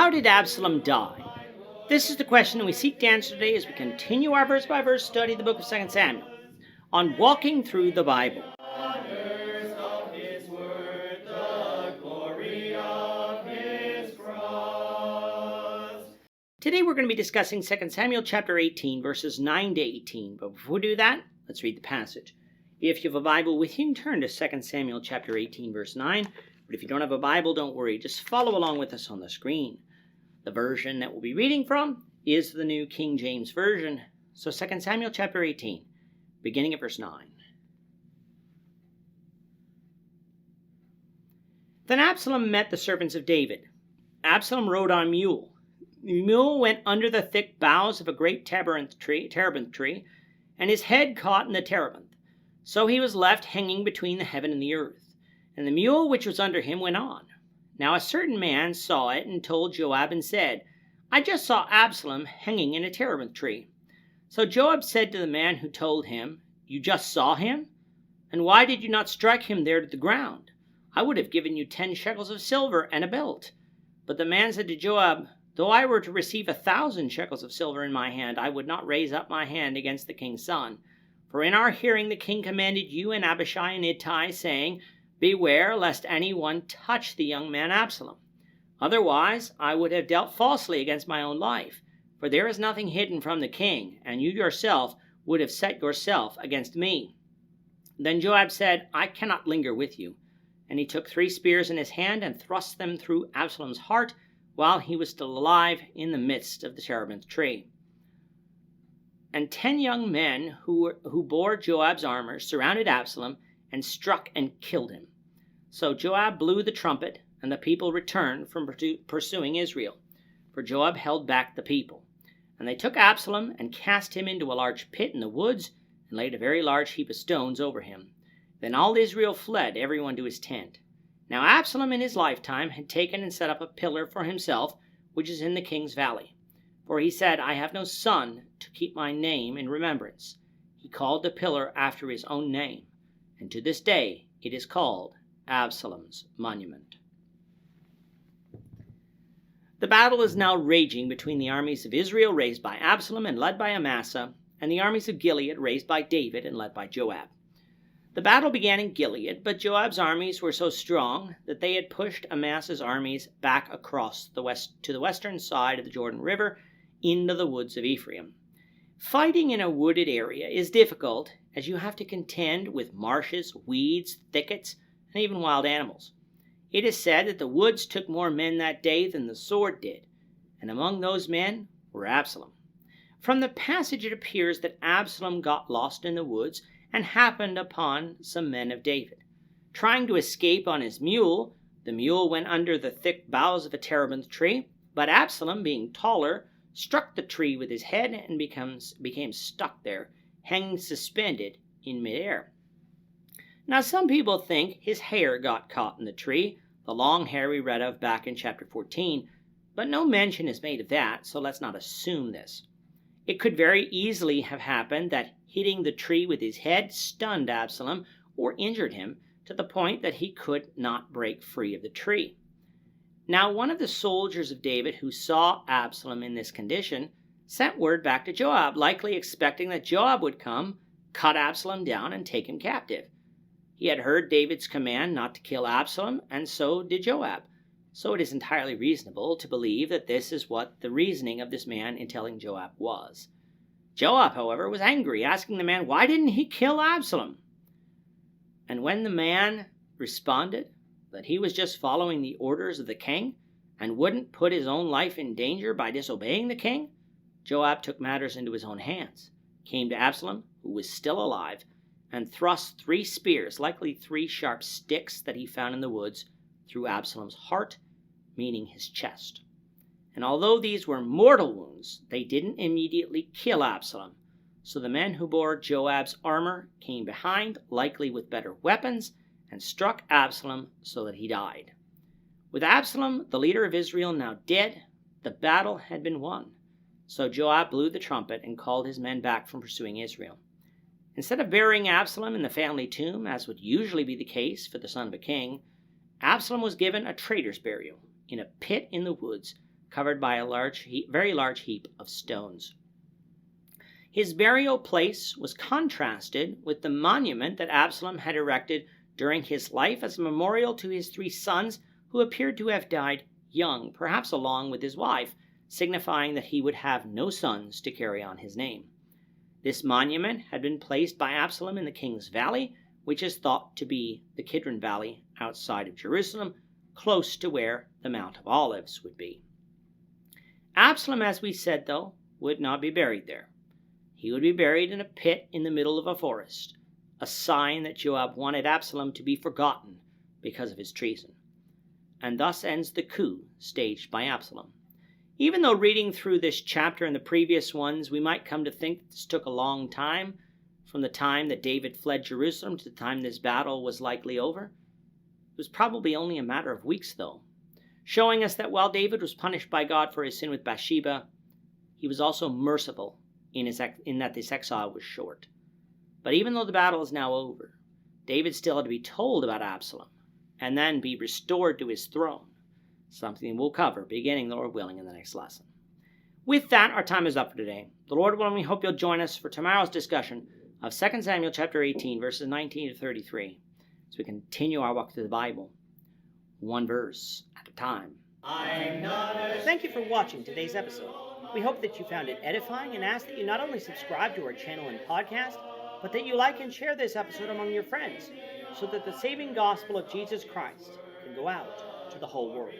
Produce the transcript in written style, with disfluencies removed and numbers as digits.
How did Absalom die? This is the question we seek to answer today as we continue our verse-by-verse study of the book of 2 Samuel on walking through the Bible. Today we're going to be discussing 2 Samuel chapter 18, verses 9 to 18. But before we do that, let's read the passage. If you have a Bible with you, turn to 2 Samuel chapter 18, verse 9. But if you don't have a Bible, don't worry. Just follow along with us on the screen. The version that we'll be reading from is the New King James Version. So 2 Samuel chapter 18, beginning at verse 9. Then Absalom met the servants of David. Absalom rode on a mule. The mule went under the thick boughs of a great terebinth tree, and his head caught in the terebinth. So he was left hanging between the heaven and the earth. And the mule which was under him went on. Now a certain man saw it and told Joab and said, I just saw Absalom hanging in a terebinth tree. So Joab said to the man who told him, You just saw him? And why did you not strike him there to the ground? I would have given you 10 shekels of silver and a belt. But the man said to Joab, Though I were to receive 1,000 shekels of silver in my hand, I would not raise up my hand against the king's son. For in our hearing the king commanded you and Abishai and Ittai, saying, Beware lest any one touch the young man Absalom. Otherwise I would have dealt falsely against my own life. For there is nothing hidden from the king, and you yourself would have set yourself against me. Then Joab said, I cannot linger with you. And he took 3 spears in his hand and thrust them through Absalom's heart, while he was still alive in the midst of the terebinth tree. And 10 young men who bore Joab's armor surrounded Absalom and struck and killed him. So Joab blew the trumpet, and the people returned from pursuing Israel, for Joab held back the people. And they took Absalom and cast him into a large pit in the woods, and laid a very large heap of stones over him. Then all Israel fled, everyone to his tent. Now Absalom in his lifetime had taken and set up a pillar for himself, which is in the king's valley. For he said, I have no son to keep my name in remembrance. He called the pillar after his own name, and to this day it is called Absalom's monument. The battle is now raging between the armies of Israel raised by Absalom and led by Amasa, and the armies of Gilead raised by David and led by Joab. The battle began in Gilead, but Joab's armies were so strong that they had pushed Amasa's armies back across to the western side of the Jordan River into the woods of Ephraim. Fighting in a wooded area is difficult, as you have to contend with marshes, weeds, thickets, and even wild animals. It is said that the woods took more men that day than the sword did, and among those men were Absalom. From the passage it appears that Absalom got lost in the woods and happened upon some men of David. Trying to escape on his mule, the mule went under the thick boughs of a terebinth tree, but Absalom, being taller, struck the tree with his head and became stuck there, hanging suspended in midair. Now some people think his hair got caught in the tree, the long hair we read of back in chapter 14, but no mention is made of that, so let's not assume this. It could very easily have happened that hitting the tree with his head stunned Absalom or injured him to the point that he could not break free of the tree. Now one of the soldiers of David who saw Absalom in this condition sent word back to Joab, likely expecting that Joab would come, cut Absalom down, and take him captive. He had heard David's command not to kill Absalom, and so did Joab. So it is entirely reasonable to believe that this is what the reasoning of this man in telling Joab was. Joab, however, was angry, asking the man, why didn't he kill Absalom? And when the man responded that he was just following the orders of the king and wouldn't put his own life in danger by disobeying the king, Joab took matters into his own hands, came to Absalom, who was still alive, and thrust 3 spears, likely 3 sharp sticks that he found in the woods, through Absalom's heart, meaning his chest. And although these were mortal wounds, they didn't immediately kill Absalom. So the men who bore Joab's armor came behind, likely with better weapons, and struck Absalom so that he died. With Absalom, the leader of Israel, now dead, the battle had been won. So Joab blew the trumpet and called his men back from pursuing Israel. Instead of burying Absalom in the family tomb, as would usually be the case for the son of a king, Absalom was given a traitor's burial in a pit in the woods, covered by a very large heap of stones. His burial place was contrasted with the monument that Absalom had erected during his life as a memorial to his 3 sons who appeared to have died young, perhaps along with his wife, signifying that he would have no sons to carry on his name. This monument had been placed by Absalom in the King's Valley, which is thought to be the Kidron Valley outside of Jerusalem, close to where the Mount of Olives would be. Absalom, as we said, though, would not be buried there. He would be buried in a pit in the middle of a forest, a sign that Joab wanted Absalom to be forgotten because of his treason. And thus ends the coup staged by Absalom. Even though reading through this chapter and the previous ones, we might come to think this took a long time, from the time that David fled Jerusalem to the time this battle was likely over. It was probably only a matter of weeks, though, showing us that while David was punished by God for his sin with Bathsheba, he was also merciful in that this exile was short. But even though the battle is now over, David still had to be told about Absalom and then be restored to his throne, something we'll cover, beginning, Lord willing, in the next lesson. With that, our time is up for today. The Lord willing, we hope you'll join us for tomorrow's discussion of 2 Samuel chapter 18, verses 19 to 33, as we continue our walk through the Bible, one verse at a time. Thank you for watching today's episode. We hope that you found it edifying and ask that you not only subscribe to our channel and podcast, but that you like and share this episode among your friends, so that the saving gospel of Jesus Christ can go out to the whole world.